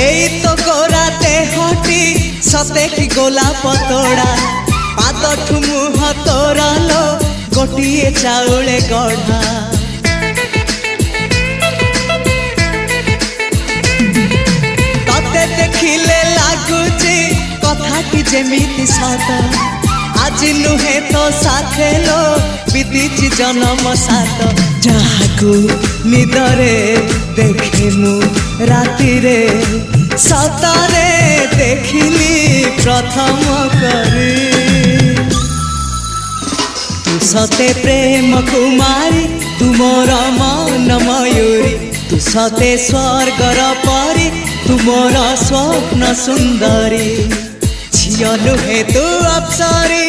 এই তো গোরাতে হটি সতে কি গোলাপ তোড়া পাদঠু মুহ তোরালো গোটিয়ে চাউলে গড়া ততে দেখিলে লাগুছি কথাটি যেমিতি সত আজি নুহে তো সাথে লো বিদিছি জনম সাত যাহাকু নিদরে দেখে মু রাতিরে সতরে দেখিলি প্রথম করে তু সতে প্রেম কুমারী তু মোর মন ময়ূরী তু সতে স্বর্গর পরি তু মোর স্বপ্ন সুন্দরী ঝিও নুহে তু অপ্সরী